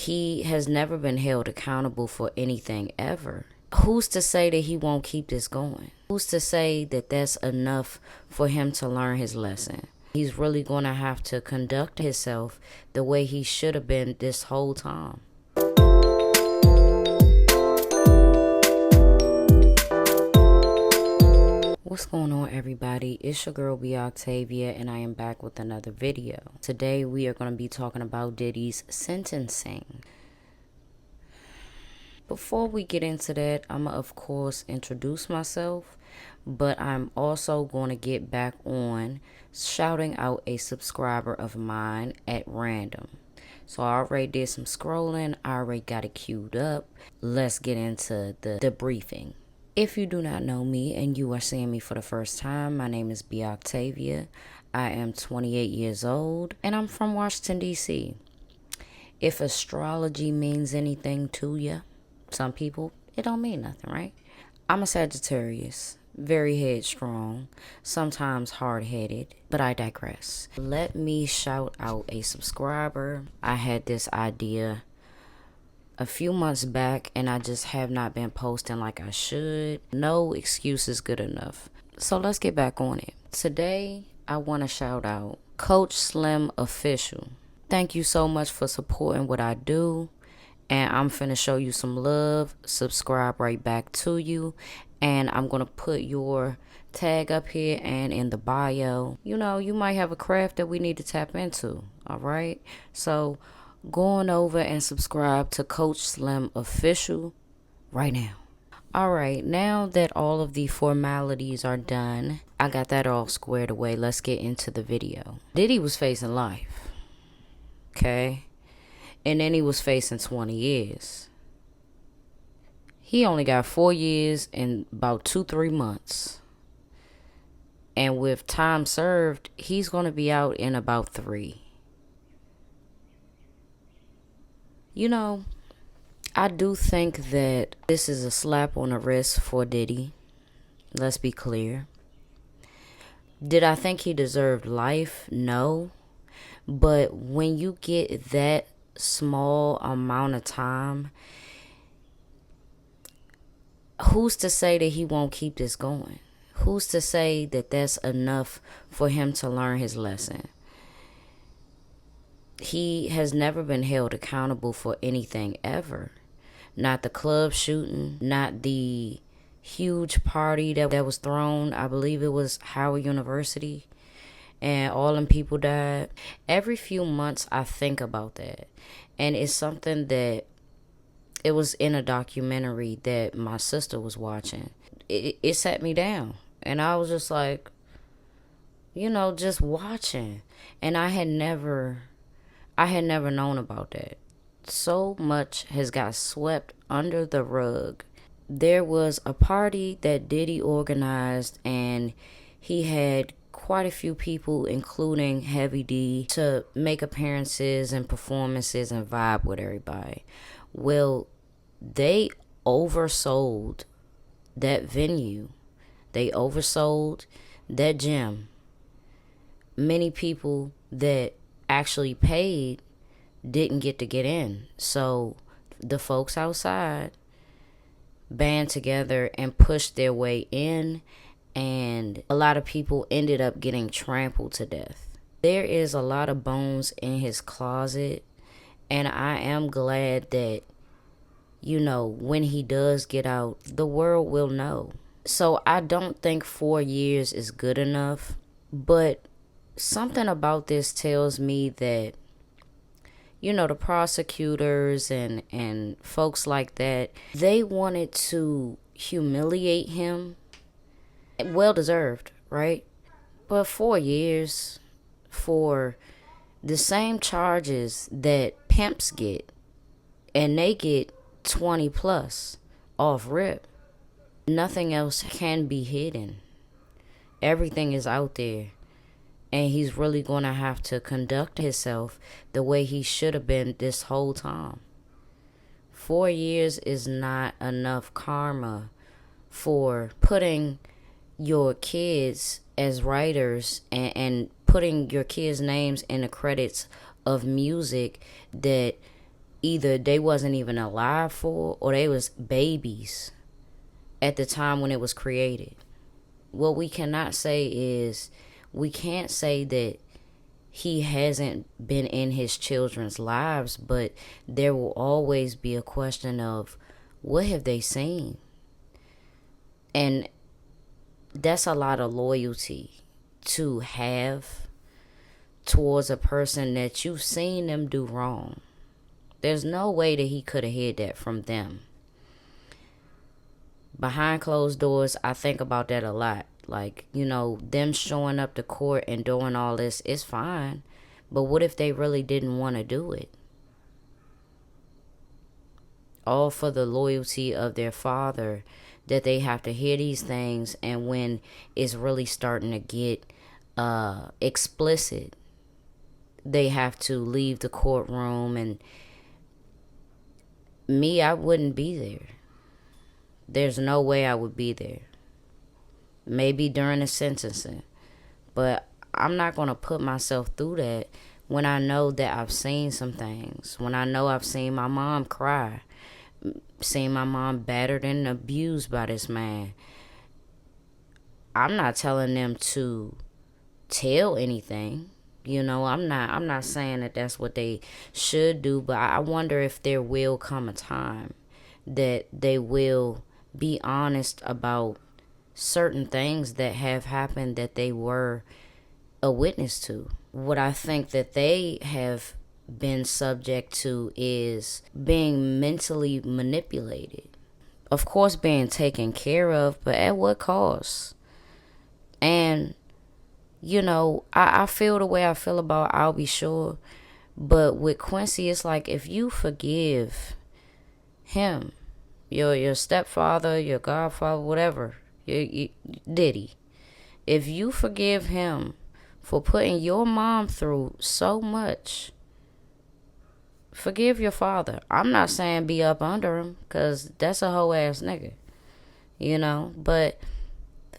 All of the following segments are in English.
He has never been held accountable for anything ever. Who's to say that he won't keep this going? Who's to say that that's enough for him to learn his lesson? He's really going to have to conduct himself the way he should have been this whole time. What's going on, everybody? It's your girl B Octavia, and I am back with another video. Today we are going to be talking about Diddy's sentencing. Before we get into that, I'm going to of course introduce myself, but I'm also going to get back on shouting out a subscriber of mine at random. So I already did some scrolling, I already got it queued up. Let's get into the debriefing. If you do not know me and you are seeing me for the first time, my name is B Octavia. I am 28 years old and I'm from Washington, D.C. If astrology means anything to you, some people, it don't mean nothing, right? I'm a Sagittarius, very headstrong, sometimes hard-headed, but I digress. Let me shout out a subscriber. I had this idea a few months back and I just have not been posting like I should. No excuse is good enough. So let's get back on it. Today, I want to shout out Coach Slim Official. Thank you so much for supporting what I do. And I'm finna show you some love. Subscribe right back to you. And I'm gonna put your tag up here and in the bio. You know, you might have a craft that we need to tap into. Alright? So go on over and subscribe to Coach Slim Official right now. Alright, now that all of the formalities are done, I got that all squared away. Let's get into the video. Diddy was facing life. Okay? And then he was facing 20 years. He only got 4 years and about 2-3 months. And with time served, he's going to be out in about 3. You know, I do think that this is a slap on the wrist for Diddy. Let's be clear. Did I think he deserved life? No. But when you get that small amount of time, who's to say that he won't keep this going? Who's to say that that's enough for him to learn his lesson? He has never been held accountable for anything ever. Not the club shooting, not the huge party that was thrown. I believe it was Howard University. And all them people died. Every few months I think about that. And it's something that, it was in a documentary that my sister was watching. It sat me down. And I was just like, you know, just watching. And I had never known about that. So much has got swept under the rug. There was a party that Diddy organized and he had quite a few people, including Heavy D, to make appearances and performances and vibe with everybody. Well, they oversold that venue. They oversold that gym. Many people that actually paid didn't get to get in. So the folks outside band together and pushed their way in. And a lot of people ended up getting trampled to death. There is a lot of bones in his closet. And I am glad that, you know, when he does get out, the world will know. So I don't think 4 years is good enough. But something about this tells me that, you know, the prosecutors and folks like that, they wanted to humiliate him. Well deserved, right? But 4 years for the same charges that pimps get, and they get 20 plus off rip. Nothing else can be hidden. Everything is out there. And he's really going to have to conduct himself the way he should have been this whole time. 4 years is not enough karma for putting your kids as writers and putting your kids' names in the credits of music that either they wasn't even alive for, or they was babies at the time when it was created. What we cannot say is, we can't say that he hasn't been in his children's lives, but there will always be a question of, what have they seen? And that's a lot of loyalty to have towards a person that you've seen them do wrong. There's no way that he could have hid that from them. Behind closed doors, I think about that a lot. Like, them showing up to court and doing all this is fine. But what if they really didn't want to do it? All for the loyalty of their father, that they have to hear these things. And when it's really starting to get explicit, they have to leave the courtroom. And me, I wouldn't be there. There's no way I would be there. Maybe during the sentencing. But I'm not going to put myself through that when I know that I've seen some things. When I know I've seen my mom cry. Seen my mom battered and abused by this man. I'm not telling them to tell anything. I'm not saying that that's what they should do. But I wonder if there will come a time that they will be honest about certain things that have happened that they were a witness to. What I think that they have been subject to is being mentally manipulated. Of course, being taken care of, but at what cost? And, I feel the way I feel about I'll Be Sure. But with Quincy, it's like, if you forgive him, your stepfather, your godfather, whatever, Diddy, if you forgive him for putting your mom through so much, forgive your father. I'm not saying be up under him, because that's a whole ass nigga, but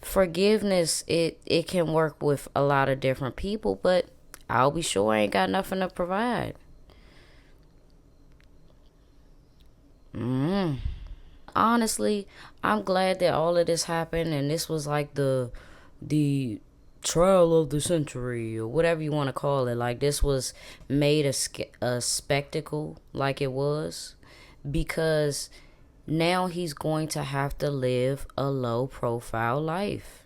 forgiveness, it can work with a lot of different people. But I'll Be Sure ain't got nothing to provide. Honestly, I'm glad that all of this happened, and this was like the trial of the century, or whatever you want to call it. Like, this was made a spectacle, like it was, because now he's going to have to live a low profile life.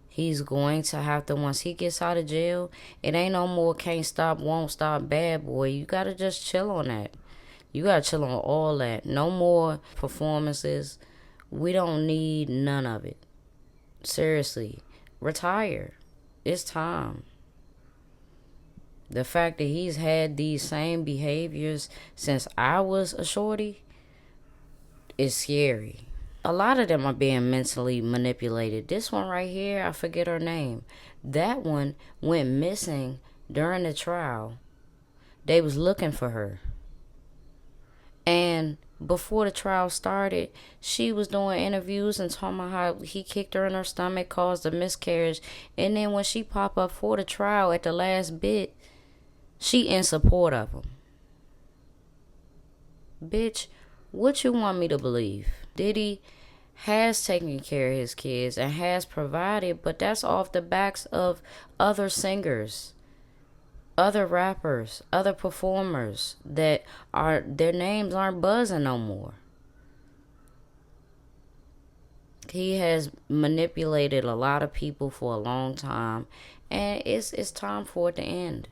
He's going to have to, once he gets out of jail, it ain't no more can't stop, won't stop, bad boy. You gotta just chill on that. You gotta chill on all that. No more performances. We don't need none of it. Seriously. Retire. It's time. The fact that he's had these same behaviors since I was a shorty is scary. A lot of them are being mentally manipulated. This one right here, I forget her name. That one went missing during the trial. They was looking for her. And before the trial started, she was doing interviews and talking about how he kicked her in her stomach, caused a miscarriage. And then when she popped up for the trial at the last bit, she in support of him. Bitch, what you want me to believe? Diddy has taken care of his kids and has provided, but that's off the backs of other singers, other rappers, other performers that are, their names aren't buzzing no more. He has manipulated a lot of people for a long time, and it's time for it to end.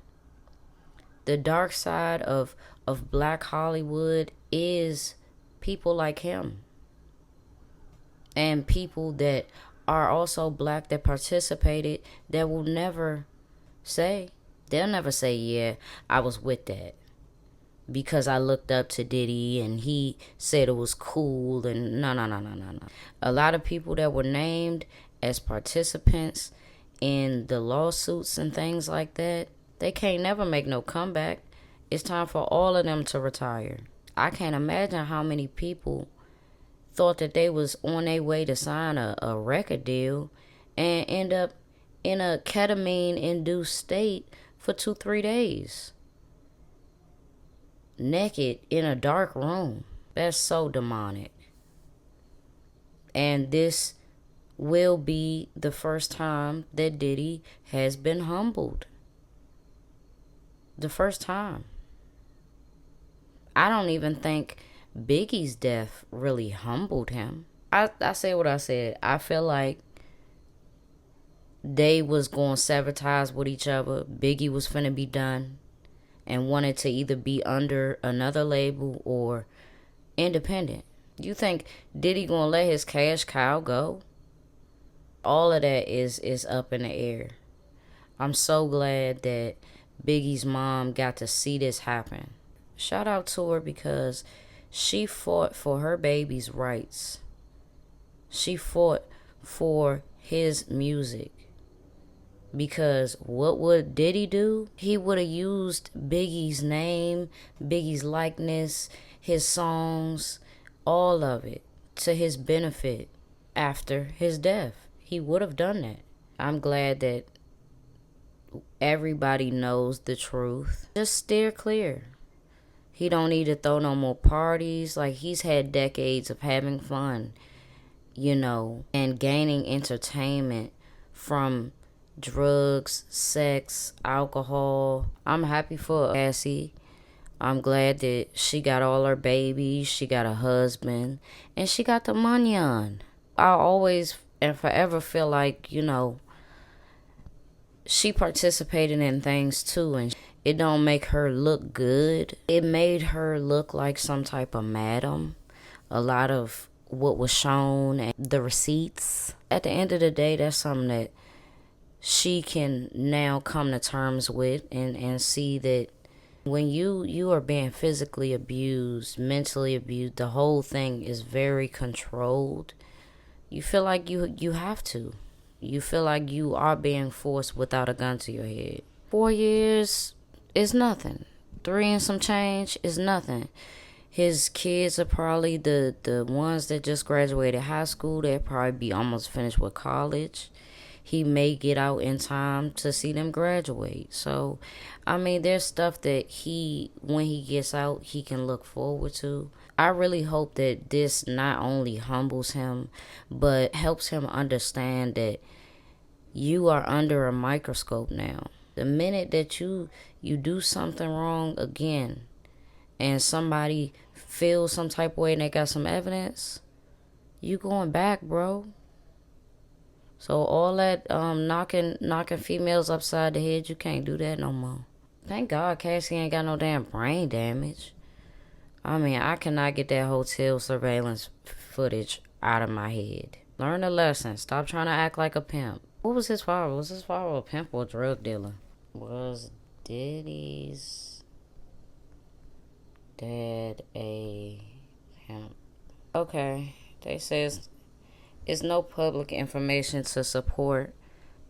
The dark side of Black Hollywood is people like him, and people that are also black that participated that will never say, they'll never say, yeah, I was with that because I looked up to Diddy and he said it was cool. And no. A lot of people that were named as participants in the lawsuits and things like that, they can't never make no comeback. It's time for all of them to retire. I can't imagine how many people thought that they was on their way to sign a record deal and end up in a ketamine-induced state for 2-3 days. naked in a dark room. That's so demonic. And this will be the first time that Diddy has been humbled. The first time. I don't even think Biggie's death really humbled him. I say what I said. I feel like they was going to sever ties with each other. Biggie was finna be done and wanted to either be under another label or independent. You think Diddy gonna let his cash cow go? All of that is up in the air. I'm so glad that Biggie's mom got to see this happen. Shout out to her because she fought for her baby's rights. She fought for his music. Because what would Diddy do? He would have used Biggie's name, Biggie's likeness, his songs, all of it to his benefit after his death. He would have done that. I'm glad that everybody knows the truth. Just steer clear. He don't need to throw no more parties. Like, he's had decades of having fun, and gaining entertainment from drugs, sex, alcohol. I'm happy for Cassie. I'm glad that she got all her babies, she got a husband, and she got the money on. I always and forever feel like, she participated in things too, and it don't make her look good. It made her look like some type of madam. A lot of what was shown and the receipts. At the end of the day, that's something that she can now come to terms with and see that when you are being physically abused, mentally abused, the whole thing is very controlled. You feel like you have to. You feel like you are being forced without a gun to your head. 4 years is nothing. 3 and some change is nothing. His kids are probably the ones that just graduated high school. They'll probably be almost finished with college. He may get out in time to see them graduate. So, there's stuff that when he gets out, he can look forward to. I really hope that this not only humbles him, but helps him understand that you are under a microscope now. The minute that you do something wrong again, and somebody feels some type of way and they got some evidence, you going back, bro. So all that knocking females upside the head, you can't do that no more. Thank God Cassie ain't got no damn brain damage. I cannot get that hotel surveillance footage out of my head. Learn a lesson. Stop trying to act like a pimp. What was his father? Was his father a pimp or a drug dealer? Was Diddy's dad a pimp? Okay. They says it's no public information to support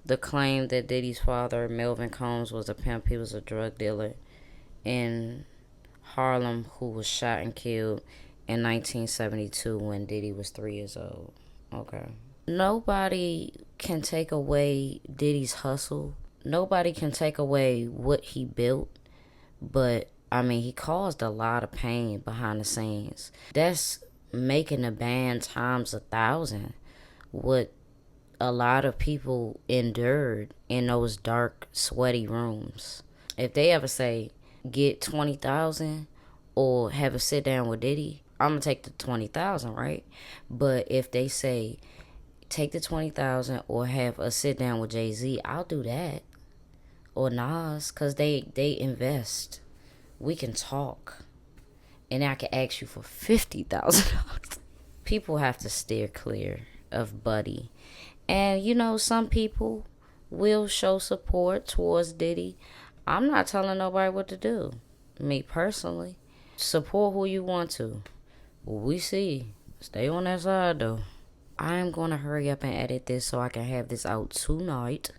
the claim that Diddy's father, Melvin Combs, was a pimp. He was a drug dealer in Harlem who was shot and killed in 1972 when Diddy was 3 years old. Okay. Nobody can take away Diddy's hustle. Nobody can take away what he built. But, he caused a lot of pain behind the scenes. That's making the band times 1,000. What a lot of people endured in those dark, sweaty rooms. If they ever say, get 20,000 or have a sit down with Diddy, I'm going to take the 20,000, right? But if they say, take the 20,000 or have a sit down with Jay-Z, I'll do that. Or Nas, because they invest. We can talk. And I can ask you for $50,000. People have to steer clear of Buddy. And, some people will show support towards Diddy. I'm not telling nobody what to do. Me personally. Support who you want to. We see. Stay on that side, though. I'm going to hurry up and edit this so I can have this out tonight.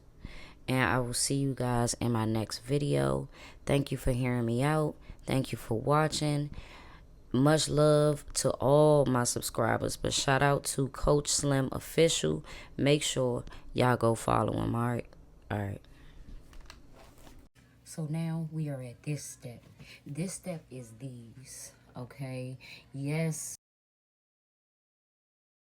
And I will see you guys in my next video. Thank you for hearing me out. Thank you for watching. Much love to all my subscribers. But shout out to Coach Slim Official. Make sure y'all go follow him, alright? Alright. So now we are at this step. This step is these, okay? Yes,